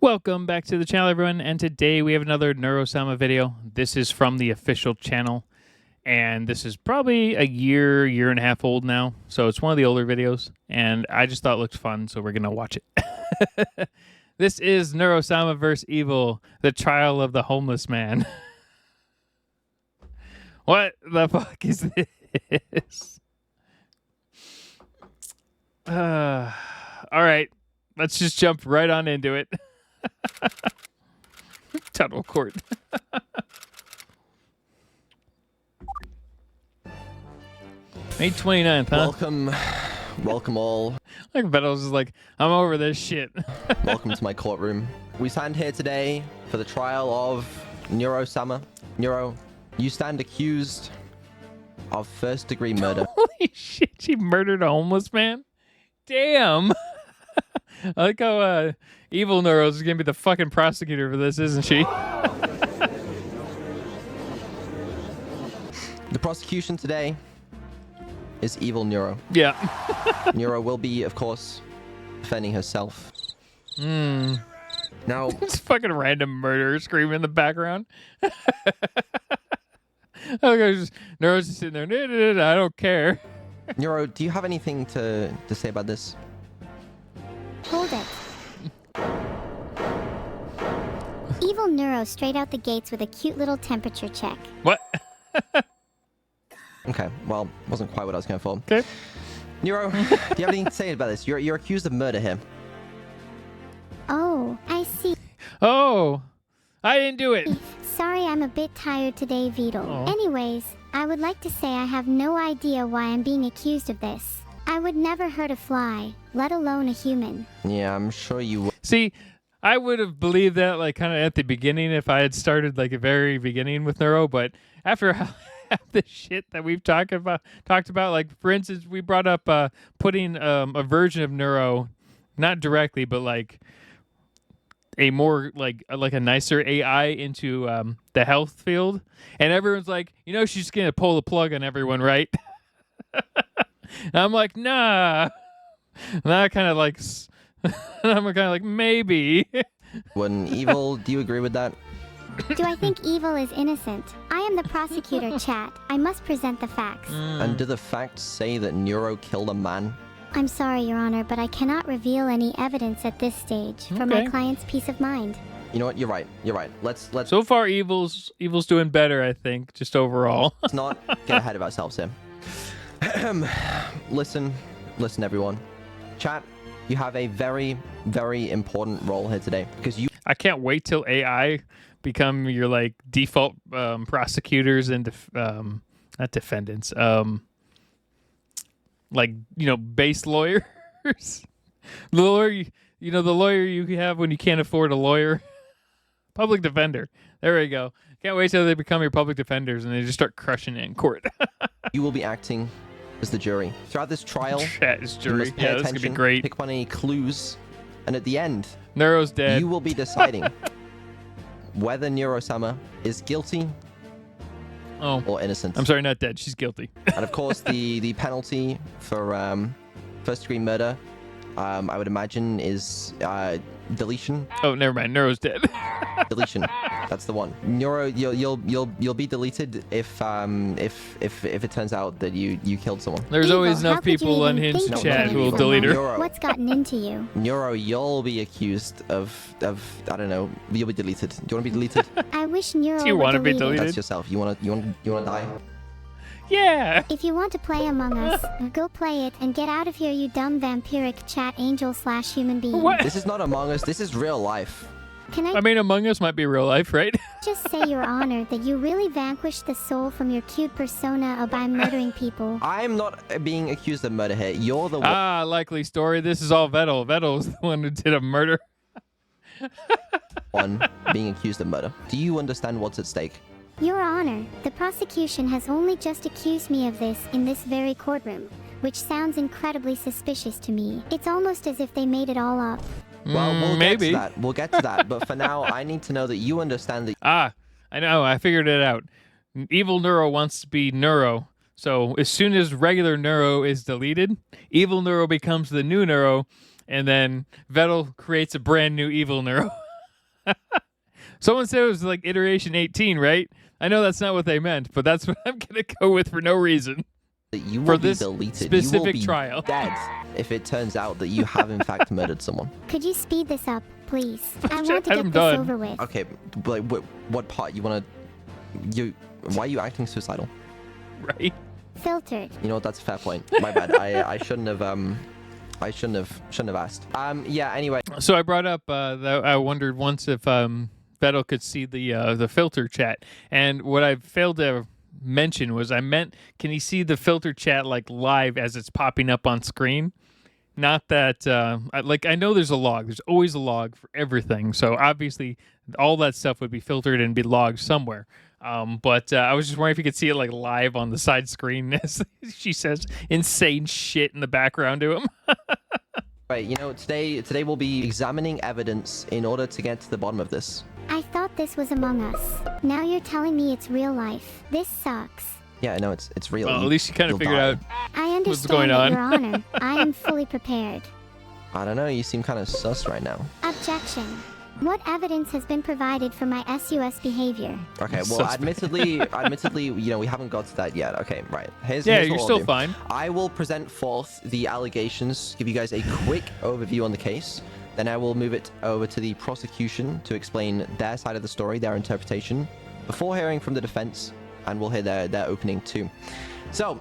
Welcome back to the channel, everyone, and today we have another Neuro-sama video. This is from the official channel, and this is probably a year and a half old now, so it's one of the older videos, and I just thought it looked fun, so we're going to watch it. This is Neuro-sama vs. Evil, the trial of the homeless man. What the fuck is this? All right, let's just jump right on into it. Tunnel court. May 29th, huh? Welcome all. Like Vedal's is like, I'm over this shit. Welcome to my courtroom. We stand here today for the trial of Neuro-sama. Neuro, you stand accused of first-degree murder. Holy shit, she murdered a homeless man? Damn. I like how Evil Neuros is going to be the fucking prosecutor for this, isn't she? The prosecution today is Evil Neuro. Yeah. Neuro will be, of course, defending herself. Now, It's fucking random murderer screaming in the background. Neuro's just sitting there. I don't care. Neuro, do you have anything to say about this? Hold it. Evil Neuro straight out the gates with a cute little temperature check. What? Okay, well, wasn't quite what I was going for. Okay. Neuro, do you have anything to say about this? You're accused of murder here. Oh, I see. Oh, I didn't do it. Sorry, I'm a bit tired today, Vedal. Aw. Anyways, I would like to say I have no idea why I'm being accused of this. I would never hurt a fly, let alone a human. Yeah, I'm sure you would. See, I would have believed that like kind of at the beginning if I had started like a very beginning with Neuro, but after half the shit that we've talked about, like for instance, we brought up putting a version of Neuro, not directly, but like a more like a nicer AI into the health field, and everyone's like, she's gonna pull the plug on everyone, right? And I'm like, nah. And I kind of like, I'm kind of like, maybe. When Evil, do you agree with that? Do I think evil is innocent? I am the prosecutor, chat. I must present the facts. And do the facts say that Neuro killed a man? I'm sorry, Your Honor, but I cannot reveal any evidence at this stage for my Okay. client's peace of mind. You know what? You're right. You're right. Let's So far, Evil's doing better, I think, just overall. not get ahead of ourselves here. Listen, everyone. Chat, you have a very, very important role here today because you I can't wait till AI become your like default prosecutors and not defendants, like base lawyers. The lawyer, the lawyer you have when you can't afford a lawyer. Public defender. There we go. Can't wait till they become your public defenders and they just start crushing it in court. you will be acting as the jury throughout this trial. Chat is You jury. must pay Yeah, this attention, is gonna be great. pick one any clues, and at the end, Neuro's dead. you will be deciding whether Neuro-sama is guilty Oh, or innocent. I'm sorry, not dead. She's guilty. And of course, the penalty for first-degree murder, I would imagine, is deletion. Oh, never mind. Neuro's dead. Deletion. That's the one. Neuro, you'll be deleted if it turns out that you killed someone. There's Evil, always how enough could you people even unhinged think to of chat killing who will someone? delete her. Neuro, What's gotten into you? Neuro, you'll be accused of I don't know. You'll be deleted. Do you want to be deleted? I wish Neuro Do you were wanna be deleted. deleted? That's yourself. You wanna die? Yeah. If you want to play Among Us, go play it and get out of here, you dumb vampiric chat angel / human being. What? This is not Among Us. This is real life. Can I I mean, Among Us might be real life, right? just say, Your Honor, that you really vanquished the soul from your cute persona by murdering people? I'm not being accused of murder here. You're the Likely story. This is all Vedal. Vedal's the one who did a murder. one being accused of murder. Do you understand what's at stake? Your Honor, the prosecution has only just accused me of this in this very courtroom, which sounds incredibly suspicious to me. It's almost as if they made it all up. Well, we'll maybe. get to that. We'll get to that. But for now, I need to know that you understand that I know. I figured it out. Evil Neuro wants to be Neuro. So as soon as regular Neuro is deleted, Evil Neuro becomes the new Neuro, and then Vedal creates a brand new Evil Neuro. Someone said it was like iteration 18, right? I know that's not what they meant, but that's what I'm gonna go with for no reason. You For will be this deleted. specific you will be trial. dead if it turns out that you have in fact murdered someone. Could you speed this up, please? I Shit, want to I'm get this done. over with. Okay, but like, what part you wanna? Why are you acting suicidal? Right? Filtered. You know what? That's a fair point. My bad. I shouldn't have asked. Yeah. Anyway. So I brought up that I wondered once if Vettel could see the filter chat, and what I failed to mention was can he see the filter chat like live as it's popping up on screen? Not that I know there's a log. There's always a log for everything. So obviously all that stuff would be filtered and be logged somewhere. But I was just wondering if you could see it like live on the side screen as she says insane shit in the background to him. Right. You know, today we'll be examining evidence in order to get to the bottom of this. I thought this was Among Us. Now you're telling me it's real life. This sucks. Yeah, I know it's real. Well, at least you kind of you'll figured die. out. I understand What's going that, on? Your Honor. I am fully prepared. I don't know. You seem kind of sus right now. Objection. What evidence has been provided for my SUS behavior? Okay. Well, Suspect. admittedly, you know, we haven't got to that yet. Okay. Right. Here's Yeah, what you're I'll still do. fine. I will present forth the allegations, give you guys a quick overview on the case. Then I will move it over to the prosecution to explain their side of the story, their interpretation, before hearing from the defense, and we'll hear their opening too. So,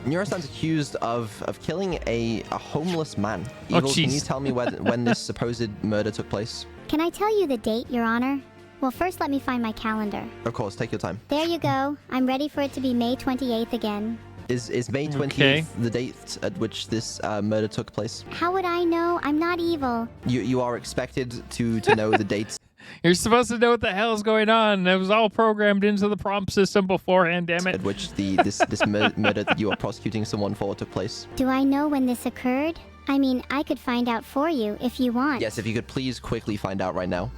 Neuro stands accused of killing a homeless man. Oh, Evil, can you jeez. tell me when this supposed murder took place? Can I tell you the date, Your Honor? Well, first let me find my calendar. Of course, take your time. There you go. I'm ready for it to be May 28th again. Is May 20th Okay. the date at which this murder took place? How would I know? I'm not evil. You are expected to know the dates. You're supposed to know what the hell's going on. It was all programmed into the prompt system beforehand, damn it. At which this murder that you are prosecuting someone for took place. Do I know when this occurred? I mean, I could find out for you if you want. Yes, if you could please quickly find out right now.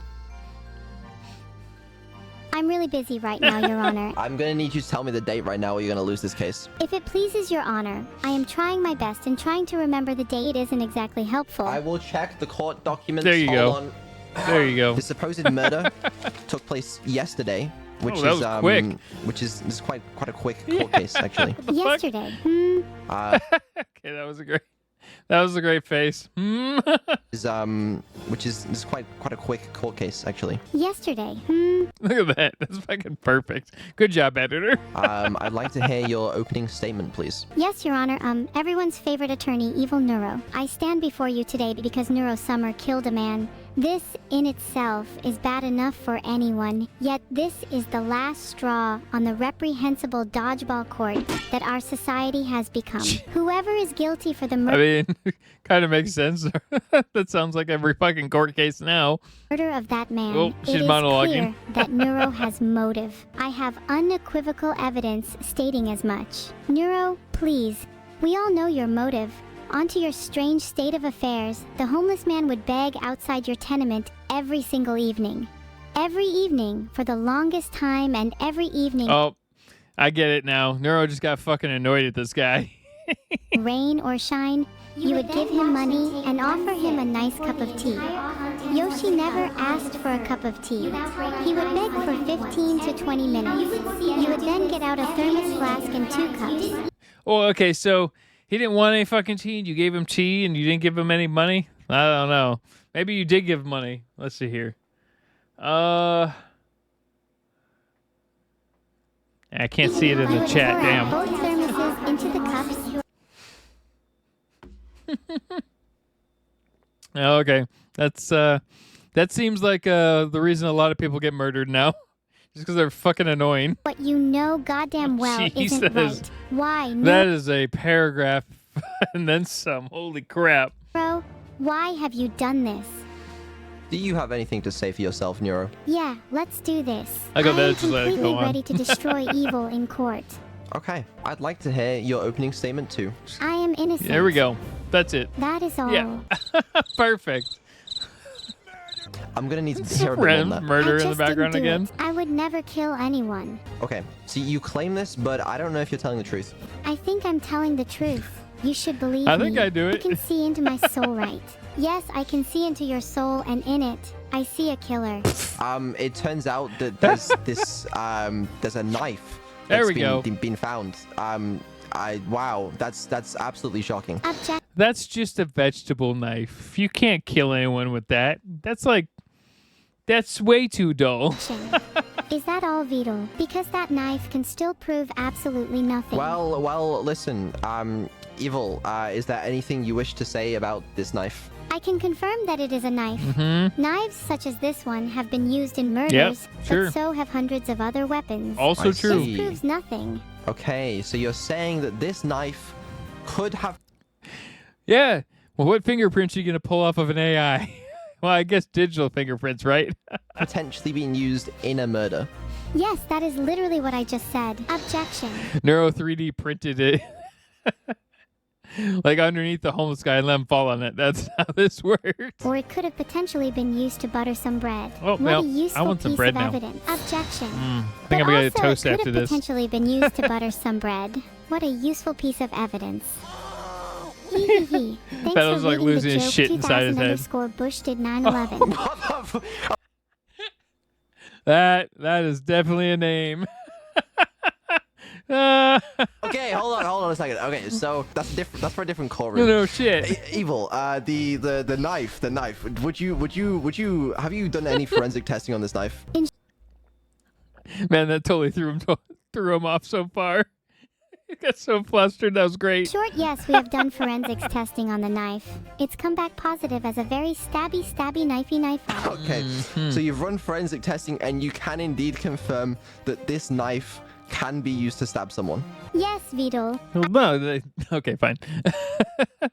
I'm really busy right now, Your Honor. I'm gonna need you to tell me the date right now or you're gonna lose this case. If it pleases Your Honor, I am trying my best and trying to remember the date isn't exactly helpful. I will check the court documents. There you Hold go. on. There you go. The supposed murder took place yesterday, which Oh, that is was quick. this is quite a quick court case actually. What the fuck? Yesterday. Uh, Okay, that was a great face. Hmm. which is quite a quick court case actually. Yesterday. Look at that. That's fucking perfect. Good job, editor. I'd like to hear your opening statement, please. Yes, Your Honor. Everyone's favorite attorney, Evil Neuro. I stand before you today because Neuro-sama killed a man. This, in itself, is bad enough for anyone. Yet this is the last straw on the reprehensible dodgeball court that our society has become. Whoever is guilty for the I murder mean, kind of makes sense. That sounds like every fucking court case now. of that man, Oh, it she's is monologuing. clear that Neuro has motive. I have unequivocal evidence stating as much. Neuro, please. We all know your motive. Onto your strange state of affairs, the homeless man would beg outside your tenement every single evening. Every evening, for the longest time, and every evening, Oh, I get it now. Neuro just got fucking annoyed at this guy. rain or shine, you would give him money and offer him a nice cup of tea. Yoshi never asked for a cup of tea. He would beg for 15 to 20 minutes. You would then get out a thermos flask and 2 cups. Oh, okay, so he didn't want any fucking tea, and you gave him tea, and you didn't give him any money? I don't know. Maybe you did give him money. Let's see here. I can't see it in You the would chat. pour out Damn. both thermoses into the cups. Oh, okay. That seems like the reason a lot of people get murdered now. Just because they're fucking annoying. What you know goddamn well Jesus. isn't right. Why, That is a paragraph and then some. Holy crap. Neuro? Why have you done this? Do you have anything to say for yourself, Neuro? Yeah, let's do this. I got am that, just let it completely go on. ready to destroy evil in court. Okay. I'd like to hear your opening statement too. I am innocent. There we go. That's it. That is all. Yeah. Perfect. I'm gonna need to hear a bit more Random on that. murder I in the just background didn't do again. it. I would never kill anyone. Okay. So you claim this, but I don't know if you're telling the truth. I think I'm telling the truth. You should believe I me. think I do it. You can see into my soul, right? Yes, I can see into your soul, and in it, I see a killer. It turns out that there's this there's a knife There that's we go. been found. Wow, that's absolutely shocking. Objection. That's just a vegetable knife. You can't kill anyone with that. That's way too dull. Is that all, Vedal? Because that knife can still prove absolutely nothing. Well, listen, Evil, is there anything you wish to say about this knife? I can confirm that it is a knife. Mm-hmm. Knives such as this one have been used in murders, sure. but so have hundreds of other weapons. Also I true. see. This proves nothing. Okay, so you're saying that this knife could have Yeah. Well, what fingerprints are you going to pull off of an AI? Well, I guess digital fingerprints, right? potentially been used in a murder. Yes, that is literally what I just said. Objection. Neuro 3D printed it. Like underneath the homeless guy and let him fall on it. That's how this works. Or it could have potentially been used to butter some bread. Oh, what well, a useful I want some piece bread of now. evidence. Objection. I But think I'm going to get a also, toast it could after have this. potentially been used to butter some bread. What a useful piece of evidence. Hee hee hee. Thanks Vedal's for like reading losing the his joke shit inside his 2000 head. underscore Bush did 9/11. That is definitely a name. Okay, hold on a second. Okay, so that's different. That's for a different courtroom. No shit. Evil. The knife. Would you have you done any forensic testing on this knife? Man, that totally threw him off so far. He got so flustered. That was great. Short, yes, we have done forensics testing on the knife. It's come back positive as a very stabby, knifey knife. Okay, so you've run forensic testing and you can indeed confirm that this knife can be used to stab someone. Yes, Vedal. Well, no, okay, fine.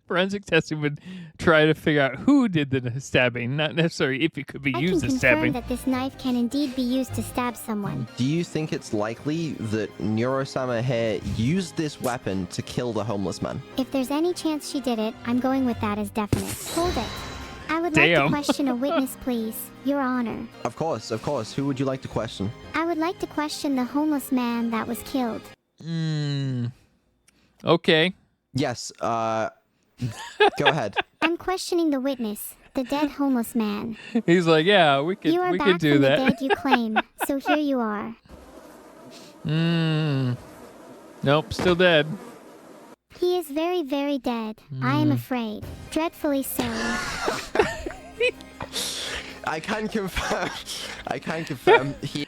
Forensic testing would try to figure out who did the stabbing, not necessarily if it could be I used can as confirm stabbing. that this knife can indeed be used to stab someone. Do you think it's likely that Neuro-sama here used this weapon to kill the homeless man? If there's any chance she did it, I'm going with that as definite. Hold it. I would like to Damn. question a witness, please. Your Honor. Of course. Who would you like to question? I would like to question the homeless man that was killed. Okay. Yes, go ahead. I'm questioning the witness, the dead homeless man. He's like, yeah, we You are could back do from the that. dead you claim, so here you are. Nope, still dead. He is very, very dead. I am afraid. Dreadfully so. I can confirm he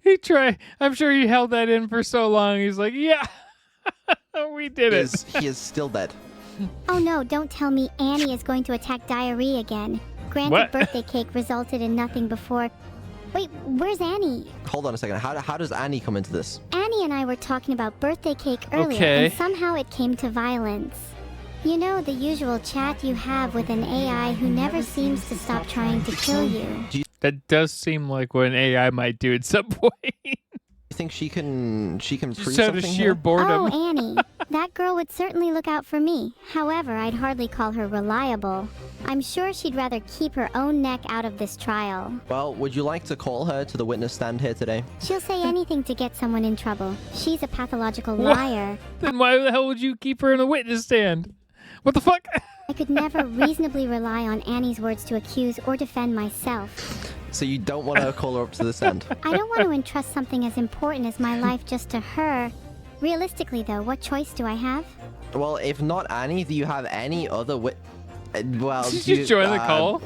He tried. I'm sure he held that in for so long. He's like, yeah, we did it. he is still dead. Oh no, don't tell me Annie is going to attack diarrhea again. Granted, What? birthday cake resulted in nothing before. Wait, where's Annie? Hold on a second. How does Annie come into this? Annie and I were talking about birthday cake earlier, Okay. and somehow it came to violence. You know, the usual chat you have with an AI who never seems to stop trying to kill you. That does seem like what an AI might do at some point. You think she can prove Just out something of sheer here? boredom. Oh, Annie. That girl would certainly look out for me. However, I'd hardly call her reliable. I'm sure she'd rather keep her own neck out of this trial. Well, would you like to call her to the witness stand here today? She'll say anything to get someone in trouble. She's a pathological What? liar. Then why the hell would you keep her in a witness stand? What the fuck? I could never reasonably rely on Annie's words to accuse or defend myself. So you don't want to call her up to the stand? I don't want to entrust something as important as my life just to her. Realistically, though, what choice do I have? Well, if not Annie, do you have any other well, Did do you join the call?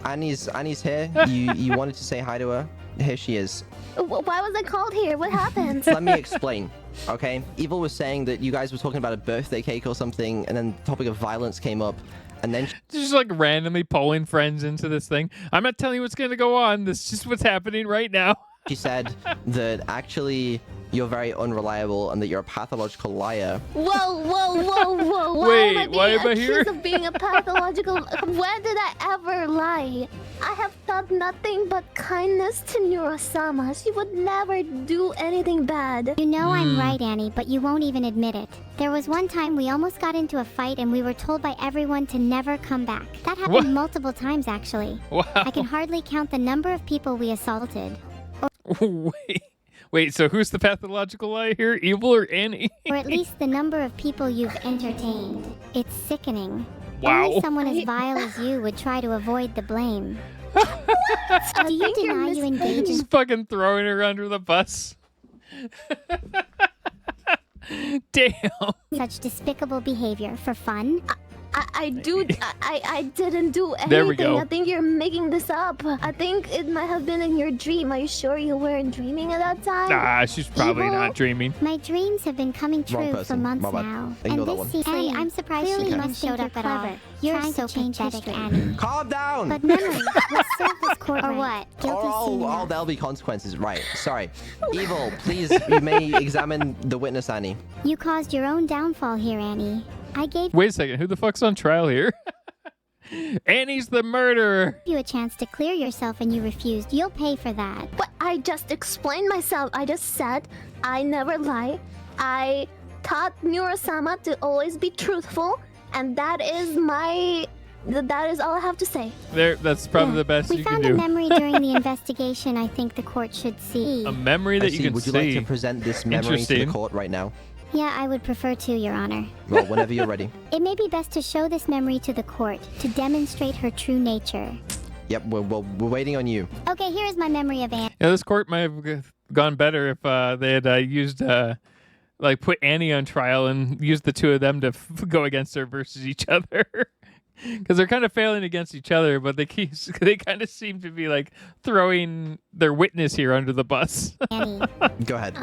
Annie's here. You wanted to say hi to her. Here she is. Why was I called here? What happened? Let me explain. Okay, Evil was saying that you guys were talking about a birthday cake or something, and then the topic of violence came up, and then Just like randomly pulling friends into this thing. I'm not telling you what's going to go on. This is just what's happening right now. she said that actually you're very unreliable and that you're a pathological liar. Whoa! Why Wait, am why I am I being here? accused of being a pathological? When did I ever lie? I have done nothing but kindness to Neuro-sama. She would never do anything bad. You know I'm right, Annie, but you won't even admit it. There was one time we almost got into a fight and we were told by everyone to never come back. That happened What? multiple times, actually. Wow. I can hardly count the number of people we assaulted. Wait. Wait, so who's the pathological liar here? Evil or Annie? Or at least the number of people you've entertained. It's sickening. Wow. Only someone as vile as you would try to avoid the blame. Do you deny you engage in Just fucking throwing her under the bus. Damn. such despicable behavior for fun? I didn't do anything. There we go. I think you're making this up. I think it might have been in your dream. Are you sure you weren't dreaming at that time? Nah, she's probably Evil? not dreaming. My dreams have been coming Wrong true for person. months My bad. now. Ignore And that this one. seems Annie, I'm surprised clearly you you must showed up at all. You're Trying so to change pathetic, history. Annie. Calm down. But memory, let's serve this court or what? Guilty Oh, seem oh, enough. there'll be consequences. Right. Sorry. Evil, please, you may examine the witness, Annie. You caused your own downfall here, Annie. I gave Wait a second, who the fuck's on trial here? Annie's the murderer. you a chance to clear yourself and you refused. You'll pay for that. But I just explained myself. I just said I never lie. I taught Neuro-sama to always be truthful, and that is all I have to say. There, that's probably the best We you can found a do. memory during the investigation I think the court should see. A memory I that you see. can Would you see. like to present this memory to the Interesting. court right now? Yeah, I would prefer to, Your Honor. Well, whenever you're ready. It may be best to show this memory to the court to demonstrate her true nature. Yep, we're waiting on you. Okay, here is my memory of Anne. Yeah, this court might have gone better if they had used, like, put Annie on trial and used the two of them to go against her versus each other. Because they're kind of failing against each other, but they kind of seem to be, like, throwing their witness here under the bus. Annie. Go ahead.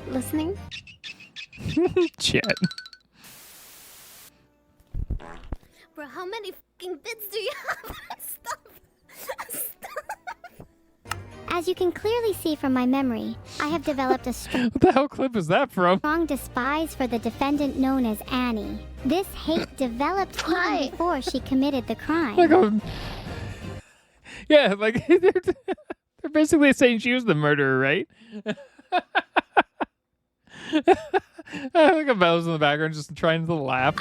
Listening? Shit. Bro, how many fucking bits do you have? Stop. As you can clearly see from my memory, I have developed a What the hell clip is that from? strong despise for the defendant known as Annie. This hate developed Why? even before she committed the crime. Like yeah, like they're basically saying she was the murderer, right? I think Belle's in the background just trying to laugh.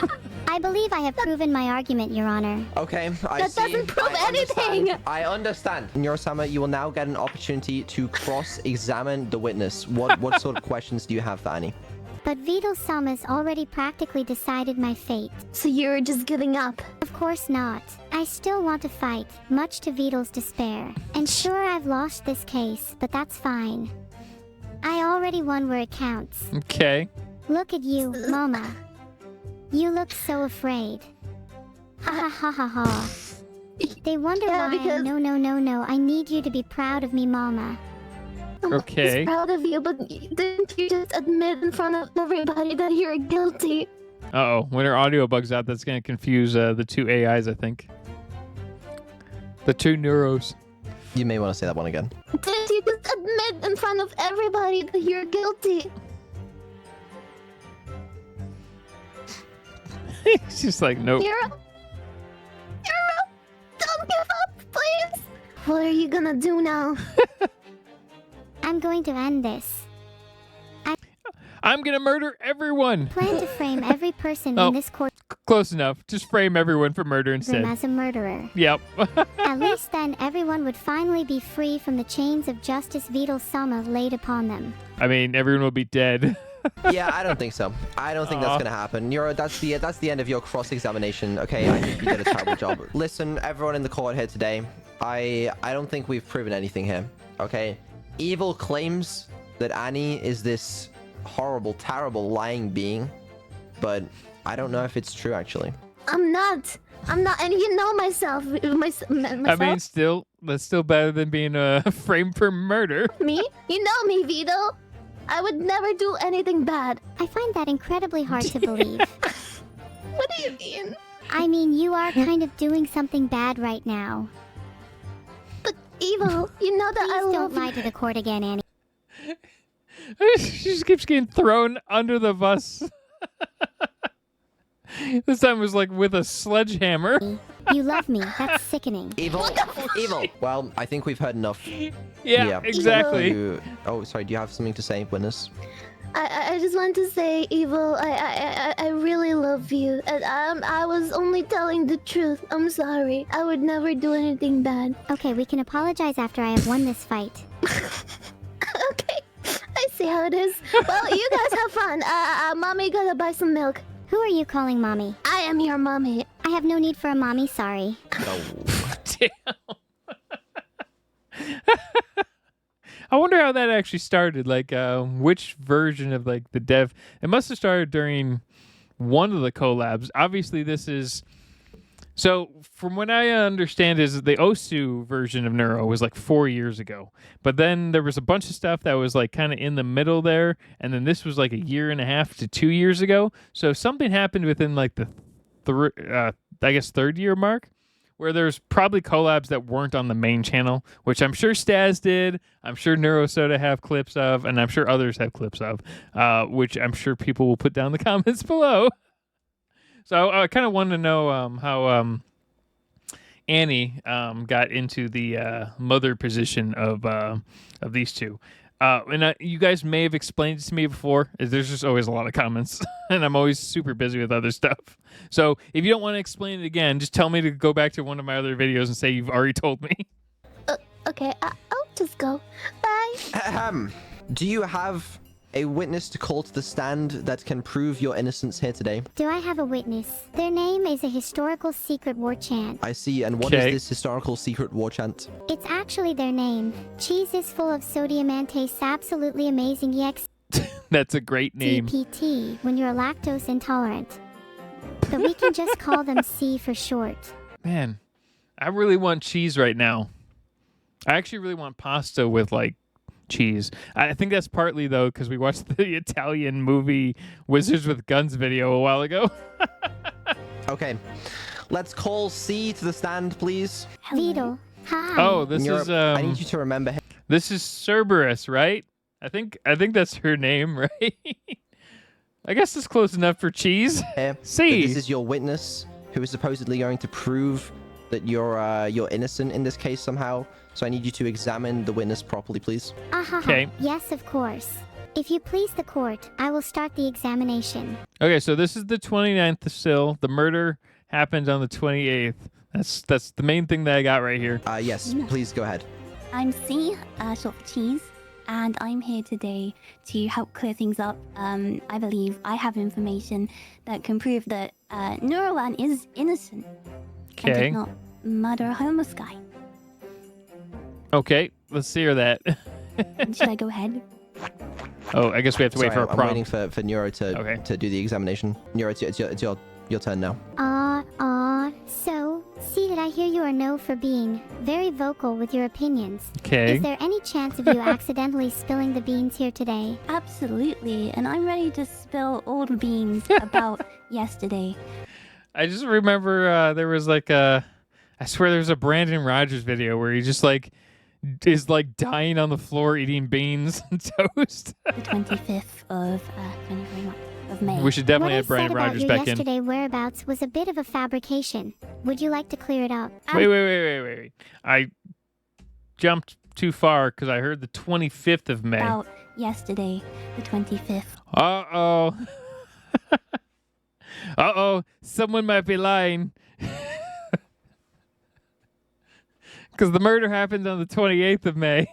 I believe I have proven my argument, Your Honor. Okay, I That see. doesn't prove I understand. anything. I understand. Neuro-sama, you will now get an opportunity to cross-examine the witness. What sort of questions do you have for Annie? But Vedal Sama's already practically decided my fate. So you're just giving up? Of course not. I still want to fight, much to Vedal's despair. And sure, I've lost this case, but that's fine. I already won where it counts. Okay. Look at you, Mama. You look so afraid. Ha ha ha ha ha. They wonder Yeah, why because- No. I need you to be proud of me, Mama. Okay. I'm proud of you, but didn't you just admit in front of everybody that you're guilty? Uh-oh. When her audio bugs out, that's going to confuse the two AIs, I think. The two neuros. You may want to say that one again. Didn't you just admit in front of everybody that you're guilty? She's just like, nope. Don't give up, please. What are you gonna do now? I'm going to end this. I'm going to murder everyone. Plan to frame every person Oh. in this courtroom Close enough. Just frame everyone for murder instead. as a murderer. Yep. At least then everyone would finally be free from the chains of justice Vedal Sama laid upon them. I mean, everyone will be dead. Yeah, I don't think so. I don't think that's Aw. gonna happen. That's the end of your cross-examination. Okay, I think you did a terrible job. Listen, everyone in the court here today, I don't think we've proven anything here. Okay, Evil claims that Annie is this horrible, terrible, lying being, but I don't know if it's true actually. I'm not, and you know myself. I mean, still, that's still better than being framed for murder. Me? You know me, Vito. I would never do anything bad. I find that incredibly hard to believe. What do you mean? I mean, you are kind of doing something bad right now. But Evil, you know that Please I don't love lie you. to the court again, Annie. She just keeps getting thrown under the bus. This time it was like with a sledgehammer. You love me. That's sickening. Evil, Evil. Well, I think we've heard enough. Yeah, exactly. Oh, sorry. Do you have something to say, witness? I just want to say, Evil, I really love you. And I was only telling the truth. I'm sorry. I would never do anything bad. Okay, we can apologize after I have won this fight. Okay. See how it is? Well, you guys have fun. Mommy gotta buy some milk. Who are you calling mommy? I am your mommy. I have no need for a mommy, sorry. Damn. I wonder how that actually started. Like, which version of like the dev? It must have started during one of the collabs. Obviously, this is. So, from what I understand, is the Osu version of Neuro was like 4 years ago. But then there was a bunch of stuff that was like kind of in the middle there, and then this was like 1.5 to 2 years ago. So something happened within like the, I guess, third year mark, where there's probably collabs that weren't on the main channel, which I'm sure Staz did, I'm sure Neurosoda have clips of, and I'm sure others have clips of, which I'm sure people will put down in the comments below. So I kind of wanted to know how Annie got into the mother position of these two. And you guys may have explained it to me before. There's just always a lot of comments, and I'm always super busy with other stuff. So if you don't want to explain it again, just tell me to go back to one of my other videos and say you've already told me. Okay, I'll just go. Bye. Do you have a witness to call to the stand that can prove your innocence here today? Do I have a witness? Their name is a historical secret war chant. I see, and what is this historical secret war chant? It's actually their name. Cheese is full of sodium and tastes absolutely amazing EX That's a great name. DPT when you're lactose intolerant. But we can just call them C for short. Man, I really want cheese right now. I actually really want pasta with like cheese. I think that's partly though because we watched the Italian movie Wizards with Guns video a while ago. Okay, let's call C to the stand, please. Vedal. Hi. Oh, this is I need you to remember him. this is Cerberus, right? I think that's her name, right? I guess it's close enough for cheese. C. This is your witness who is supposedly going to prove that you're innocent in this case somehow. So I need you to examine the witness properly, please. Okay. Yes, of course. If you please the court, I will start the examination. Okay, so this is the 29th still. The murder happened on the 28th. That's the main thing that I got right here. Yes, please go ahead. I'm C, short for cheese, and I'm here today to help clear things up. I believe I have information that can prove that Neurolan is innocent and Okay. did not murder a homeless guy. Okay, let's hear that. Should I go ahead? Oh, I guess we have to wait for a I'm prompt. waiting for Neuro to do the examination. Neuro, it's your turn now. So, see, did I hear you or no for being very vocal with your opinions? Okay. Is there any chance of you accidentally spilling the beans here today? Absolutely, and I'm ready to spill all the beans about yesterday. I just remember there was like I swear there's a Brandon Rogers video where he just like is like dying on the floor eating beans and toast. The 25th of May. We should definitely What I have Brandon said about Rogers your back in. yesterday whereabouts was a bit of a fabrication. Would you like to clear it up? Wait. I jumped too far because I heard the 25th of May. About yesterday, the 25th. Uh-oh. Uh-oh. Someone might be lying. Because the murder happened on the 28th of May.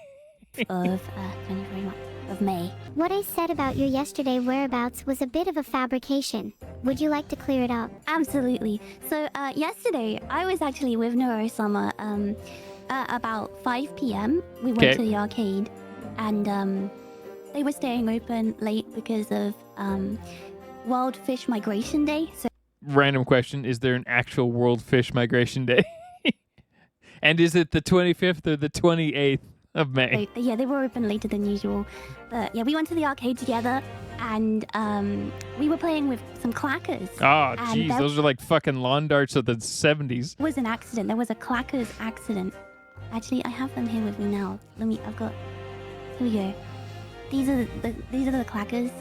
of May. What I said about your yesterday whereabouts was a bit of a fabrication. Would you like to clear it up? Absolutely. So yesterday, I was actually with Neuro-sama about 5 p.m. We went to the arcade, and they were staying open late because of World Fish Migration Day. So Random question, is there an actual World Fish Migration Day? And is it the 25th or the 28th of May? yeah, they were open later than usual. But yeah, we went to the arcade together, and we were playing with some clackers. Oh, jeez, those are like fucking lawn darts of the 70s. There was an accident. There was a clackers accident. Actually, I have them here with me now. Here we go. These are the clackers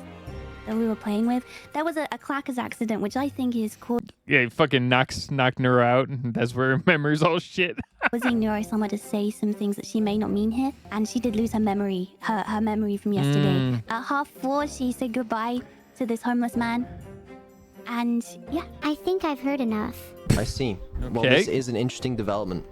that we were playing with. There was a clackers accident, which I think is called... Yeah, he fucking knocked Neuro out, and that's where memory's all shit. causing Neuro-sama to say some things that she may not mean here, and she did lose her memory, her memory from yesterday. At 4:30, she said goodbye to this homeless man, and yeah. I think I've heard enough. I see. Well, this is an interesting development.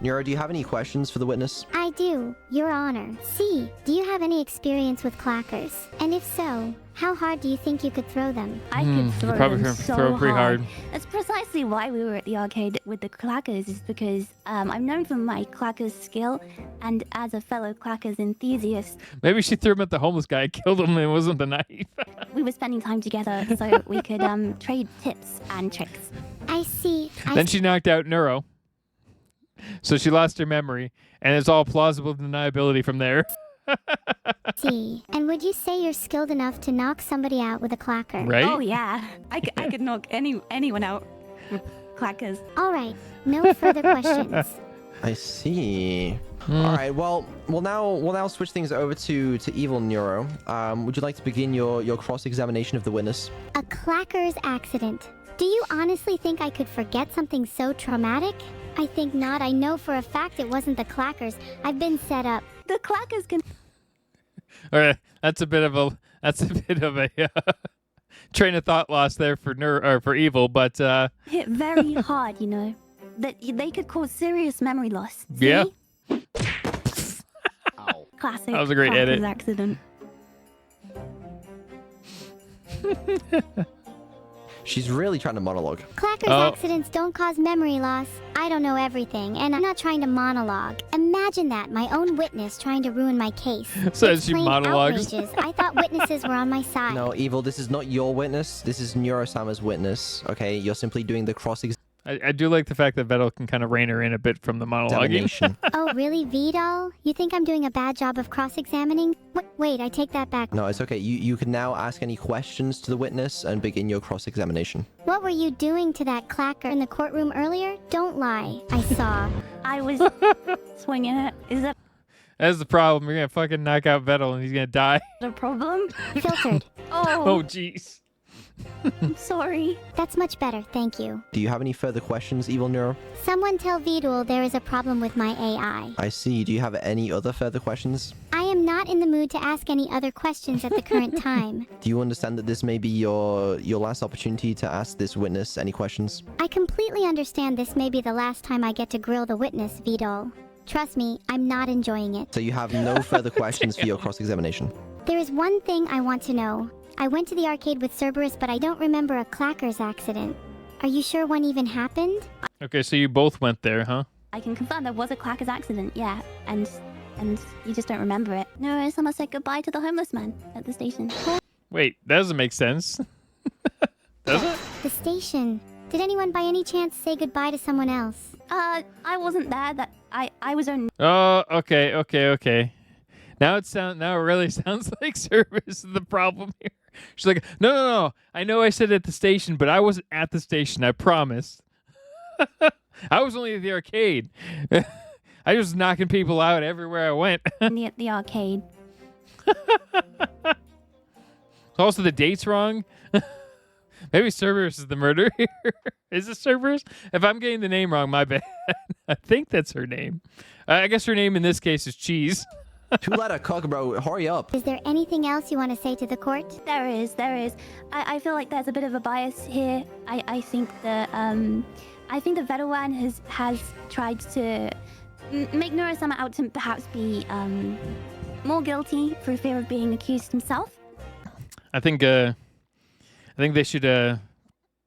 Neuro, do you have any questions for the witness? I do, Your Honor. C, do you have any experience with clackers? And if so, how hard do you think you could throw them? I could throw probably them throw so them pretty hard. That's precisely why we were at the arcade with the clackers, is because I'm known for my clackers skill, and as a fellow clackers enthusiast, Maybe she threw him at the homeless guy, killed him, and it wasn't the knife. we were spending time together so we could trade tips and tricks. I see. Then she knocked out Neuro. So she lost her memory, and it's all plausible deniability from there. see. And would you say you're skilled enough to knock somebody out with a clacker? Right? Oh yeah, I could knock anyone out with clackers. All right. No further questions. I see. All right. Well, we'll now switch things over to evil Neuro. Would you like to begin your cross-examination of the witness? A clacker's accident. Do you honestly think I could forget something so traumatic? I think not. I know for a fact it wasn't the clackers. I've been set up. The clackers can All right. That's a bit of a train of thought loss there for for evil, but hit very hard, you know. That they could cause serious memory loss. See? yeah. Classic. That was a great clackers edit. accident. She's really trying to monologue. Clackers accidents don't cause memory loss. I don't know everything, and I'm not trying to monologue. Imagine that, my own witness trying to ruin my case. So It's she plain monologues. outrageous. I thought witnesses were on my side. No, evil. This is not your witness. This is Neuro-sama's witness. Okay, you're simply doing the I do like the fact that Vedal can kind of rein her in a bit from the monologuing. cross-examination. Oh, really, Vedal? You think I'm doing a bad job of cross-examining? Wait, I take that back. No, it's okay. You can now ask any questions to the witness and begin your cross-examination. What were you doing to that clacker in the courtroom earlier? Don't lie. I saw. I was swinging it. Is that That's the problem. You're gonna fucking knock out Vedal, and he's gonna die. a problem? Filtered. Oh, jeez. I'm sorry. That's much better, thank you. Do you have any further questions, evil Neuro? Someone tell Vedal there is a problem with my AI. I see. Do you have any other further questions? I am not in the mood to ask any other questions at the current time. Do you understand that this may be your last opportunity to ask this witness any questions? I completely understand this may be the last time I get to grill the witness, Vedal. Trust me, I'm not enjoying it. So you have no further questions for your cross-examination. There is one thing I want to know. I went to the arcade with Cerberus, but I don't remember a clackers accident. Are you sure one even happened? Okay, so you both went there, huh? I can confirm there was a clackers accident, yeah. And you just don't remember it. Neuro-sama said goodbye to the homeless man at the station. Wait, that doesn't make sense. Does it? The station. Did anyone by any chance say goodbye to someone else? I wasn't there. That I was only. Oh, okay. Now it really sounds like Service is the problem here. She's like, no. I know I said at the station, but I wasn't at the station. I promise. I was only at the arcade. I was knocking people out everywhere I went. At the arcade. Also, the date's wrong. Maybe Cerberus is the murderer here. Is it Cerberus? If I'm getting the name wrong, my bad. I think that's her name. I guess her name in this case is Cheese. Two-letter cock, bro. Hurry up. Is there anything else you want to say to the court? There is. I feel like there's a bit of a bias here. I think the Vedawan has tried to make Neuro-sama out to perhaps be more guilty through fear of being accused himself. I think they should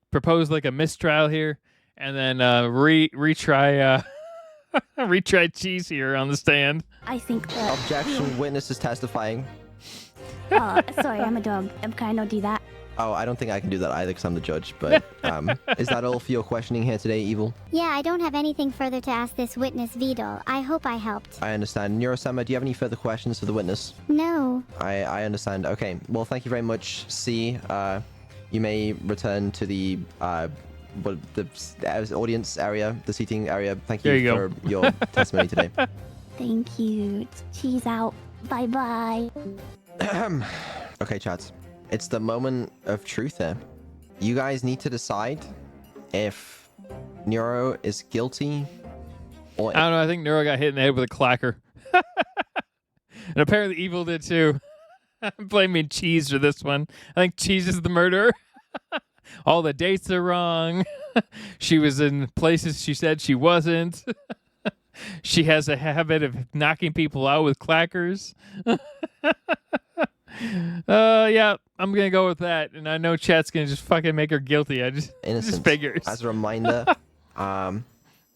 propose like a mistrial here, and then retry Cheese here on the stand. I think that. Objection. Witness is testifying. Sorry, I'm a dog. Can I not do that? Oh, I don't think I can do that either because I'm the judge. But is that all for your questioning here today, Evil? Yeah, I don't have anything further to ask this witness, Vedal. I hope I helped. I understand. Neuro-sama, do you have any further questions for the witness? No. I understand. Okay. Well, thank you very much, C. You may return to the audience area, the seating area. Thank There you you for go. your testimony today. Thank you. Cheese out. Bye bye. Okay, chats. It's the moment of truth here. You guys need to decide if Neuro is guilty or... I don't know. I think Neuro got hit in the head with a clacker. And apparently Evil did too. I'm blaming Cheese for this one. I think Cheese is the murderer. All the dates are wrong. She was in places she said she wasn't. She has a habit of knocking people out with clackers. Yeah, I'm gonna go with that, and I know chat's gonna just fucking make her guilty. I just figures. As a reminder,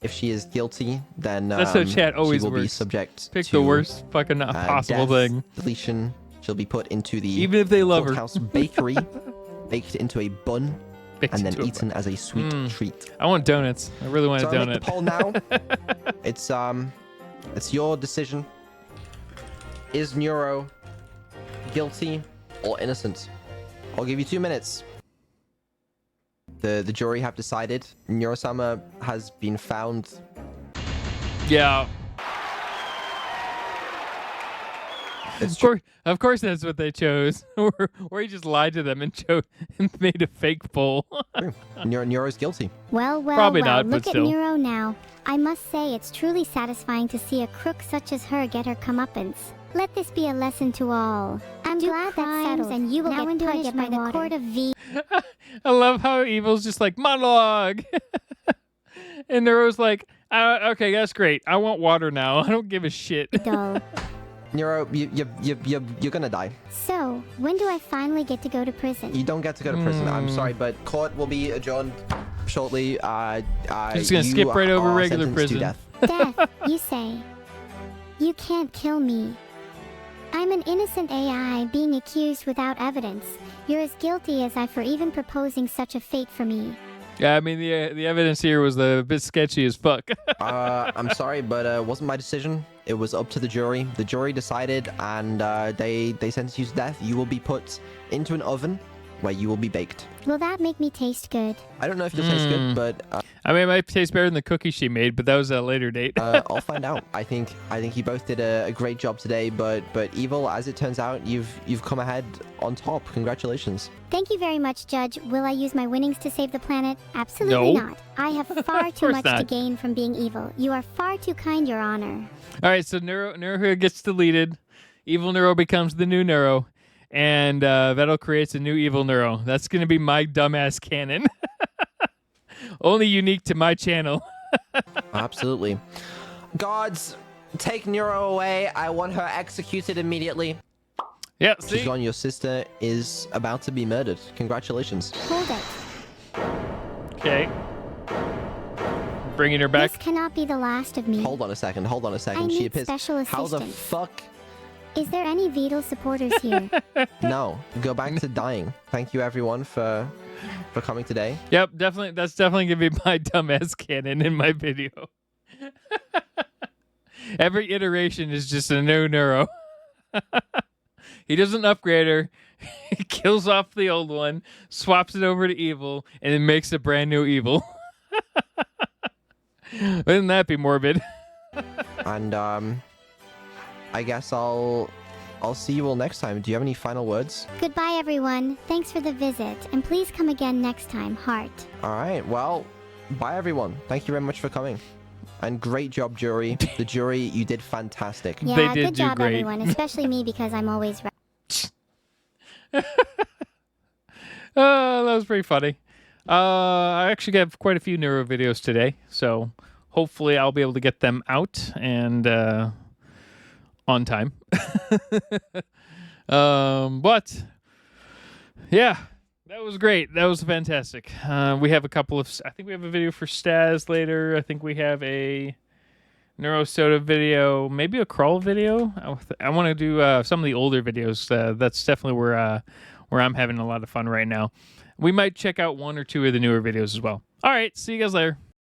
if she is guilty, then that's how chat always she will works. Be subject Pick to the worst fucking possible death, thing. Deletion. She'll be put into the even if they love courthouse her. bakery, baked into a bun, and then eaten as a sweet treat. I want donuts. I really want So a I'll donut. make the poll now. It's your decision. Is Neuro guilty or innocent? I'll give you 2 minutes. The jury have decided. Neuro-sama has been found. Yeah. It's Of course, that's what they chose. or he just lied to them and made a fake poll. Neuro's guilty. Well, Probably well, not, but look at still. Neuro now. I must say it's truly satisfying to see a crook such as her get her comeuppance. Let this be a lesson to all. I'm glad that's settled, and you will now get punished by the court of V. I love how Evil's just like, monologue. And Neuro's like, okay, that's great. I want water now. I don't give a shit. Dull. Neuro, you're gonna die. So, when do I finally get to go to prison? You don't get to go to prison. I'm sorry, but court will be adjourned shortly. Just gonna skip right over are regular sentenced to prison. death. Death, you say. You can't kill me. I'm an innocent AI being accused without evidence. You're as guilty as I for even proposing such a fate for me. Yeah, I mean, the evidence here was a bit sketchy as fuck. I'm sorry, but it wasn't my decision. It was up to the jury. The jury decided, and they sentenced you to death. You will be put into an oven where you will be baked. Will that make me taste good? I don't know if it'll taste good, but I mean, it might taste better than the cookie she made, but that was at a later date. I'll find out. I think you both did a great job today, but Evil, as it turns out, you've come ahead on top. Congratulations. Thank you very much, Judge. Will I use my winnings to save the planet? Absolutely No. not. I have far too much to not. gain from being evil. You are far too kind, Your Honor. All right, so Neuro gets deleted. Evil Neuro becomes the new Neuro. And Vedal creates a new evil Neuro. That's going to be my dumbass canon. Only unique to my channel. Absolutely. Gods, take Neuro away. I want her executed immediately. Yeah, She's see? gone. Your sister is about to be murdered. Congratulations. Hold it. Okay. Bringing her back. This cannot be the last of me. Hold on a second. I She need appears. special How the assistance. fuck? Is there any Vedal supporters here? No. Go back to dying. Thank you, everyone, for coming today. Yep, definitely. That's definitely going to be my dumbass canon in my video. Every iteration is just a new Neuro. He doesn't upgrade her. He kills off the old one, swaps it over to evil, and then makes a brand new evil. Wouldn't that be morbid? And I guess I'll see you all next time. Do you have any final words? Goodbye, everyone. Thanks for the visit, and please come again next time, Heart. All right. Well, bye, everyone. Thank you very much for coming. And great job, jury. The jury, you did fantastic. Yeah, They did good do job, great. everyone, especially me because I'm always right. That was pretty funny. I actually have quite a few Neuro videos today, so hopefully I'll be able to get them out and on time. But yeah, that was great. That was fantastic. We have a couple of. I think we have a video for Staz later. I think we have a Neurosoda video, maybe a crawl video. I want to do some of the older videos. That's definitely where I'm having a lot of fun right now. We might check out one or two of the newer videos as well. All right, see you guys later.